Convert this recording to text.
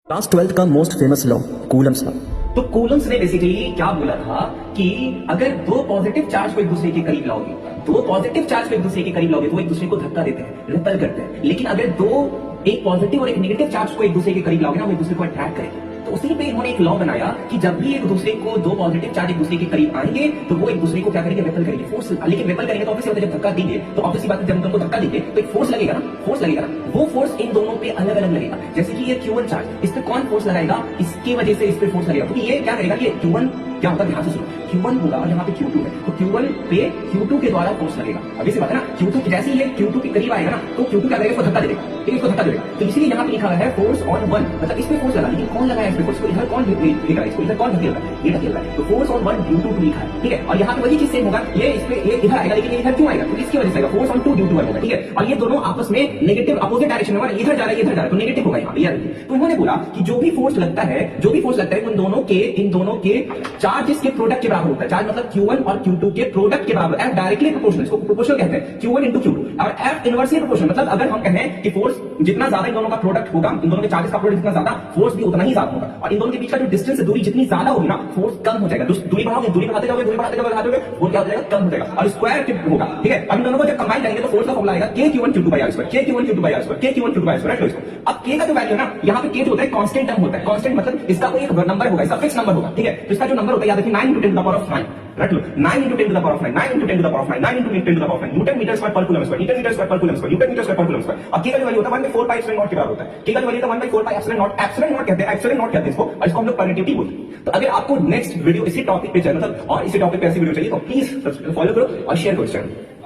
Class 12th का most famous law Coulomb's law. तो Coulomb's ने बेसिकली क्या बोला था कि अगर दो पॉजिटिव चार्ज को एक दूसरे के करीब लाओगे, दो पॉजिटिव चार्ज को एक दूसरे के करीब लाओगे तो वो एक दूसरे को धक्का देते हैं, रिपेल करते हैं। लेकिन अगर दो एक पॉजिटिव और एक नेगेटिव चार्ज को एक दूसरे के करीब लाओगे ना, वो एक दूसरे को अट्रैक्ट करेंगे। तो उसी पे इन्होंने एक लॉ बनाया कि जब भी एक दूसरे को दो पॉजिटिव चार्ज एक दूसरे के करीब आएंगे तो वो एक दूसरे को क्या करेंगे, रेपेल करेंगे, फोर्स। लेकिन रेपेल करेंगे तो ऑब्वियसली जब धक्का देंगे तो ऑब्वियसली बात है, जब उनको धक्का देंगे तो एक फोर्स लगेगा ना, फोर्स लगेगा ना। वो फोर्स इन दोनों पे अलग अलग लगेगा। जैसे कि ये Q1 चार्ज, इस पे कौन फोर्स लगाएगा, इसकी वजह से इस पे फोर्स लगेगा। क्योंकि ये क्या करेगा, ये Q1 क्या होता है, ध्यान से सुनो। Q1 होगा और यहाँ पे Q2 है, तो Q1 पे Q2 के द्वारा फोर्स लगेगा। अभी से बात है ना, Q2 जैसे ही ये Q2 के करीब आएगा ना तो Q2 क्या करेगा, इसको धक्का देगा, ठीक है, इसको धक्का देगा। तो इसीलिए यहाँ पे लिखा है फोर्स ऑन वन, मतलब इस पे फोर्स लगा। लेकिन कौन लगाया इस पे फोर्स, इधर कौन देख रहा है, इसको इधर कौन धकेल रहा है, ये धकेल रहा है। तो force on one due to two लिखा है, ठीक है। और यहाँ पे वही चीज सेम होगा, ये इस पे ये इधर आएगा, लेकिन ये इधर क्यों आएगा, क्योंकि इसकी वजह से आएगा, force on two due to one होगा, ठीक है। और ये दोनों आपस में नेगेटिव अपोजिट डायरेक्शन में, इधर जा रहा है इधर जा रहा है, तो नेगेटिव होगा यहाँ पे, याद रखिए। तो उन्होंने बोला कि जो भी फोर्स लगता है, जो भी फोर्स लगता है, इन दोनों के चार्जेस के प्रोडक्ट के बराबर होता है। चार्ज मतलब Q1 और Q2 के प्रोडक्ट के बराबर। F डायरेक्टली प्रोपोर्शनल, इसको प्रोपोर्शनल कहते हैं, Q1 into Q2। और F इनवर्सली प्रोपोर्शनल, मतलब अगर हम कहें कि फोर्स जितना ज्यादा इन दोनों का प्रोडक्ट होगा, इन दोनों के चार्जेस का प्रोडक्ट जितना ज्यादा, फोर्स भी उतना ही ज्यादा होगा। और इन दोनों के बीच का जो डिस्टेंस है, दूरी जितनी ज्यादा होगी ना, फोर्स कम हो जाएगा। दूरी बढ़ाओगे, दूरी बढ़ाते जाओगे, दूरी बढ़ाते जाओगे, वो क्या हो जाएगा, कम हो जाएगा। और स्क्वायर होगा, ठीक है। अब इन दोनों को जब कंबाइन करेंगे तो फोर्स का फॉर्मूला आएगा K Q1 Q2 by R2, K Q1 Q2 by R2, K Q1 Q2 by R2, right. अब K का जो वैल्यू है ना, यहाँ पे K जो होता है कांस्टेंट टर्म होता है। कांस्टेंट मतलब इसका कोई एक नंबर होगा, इसका फिक्स नंबर होगा, ठीक है। तो इसका जो नंबर होता है, याद रखिए, 9 into 10 to the power of 9, रख लो, 9 into 10 to the power of 9, 9 into 10 to the power of 9, 9 into 10 to the power of 9, newton metre square पर coulomb square, newton metre square पर coulomb square, newton metre square पर coulomb square. अब K का जो value होता है 1/4 pi epsilon naught के बराबर होता है। K का जो वैल्यू होता है 1/4 pi epsilon naught, epsilon naught कहते हैं, epsilon naught कहते हैं इसको, और इसको हम लोग परमिटिविटी बोलते हैं। तो अगर आपको नेक्स्ट वीडियो इसी टॉपिक पे चाहिए, मतलब और इसी टॉपिक पे ऐसी वीडियो चाहिए, तो प्लीज फॉलो करो और शेयर करो इस चैनल।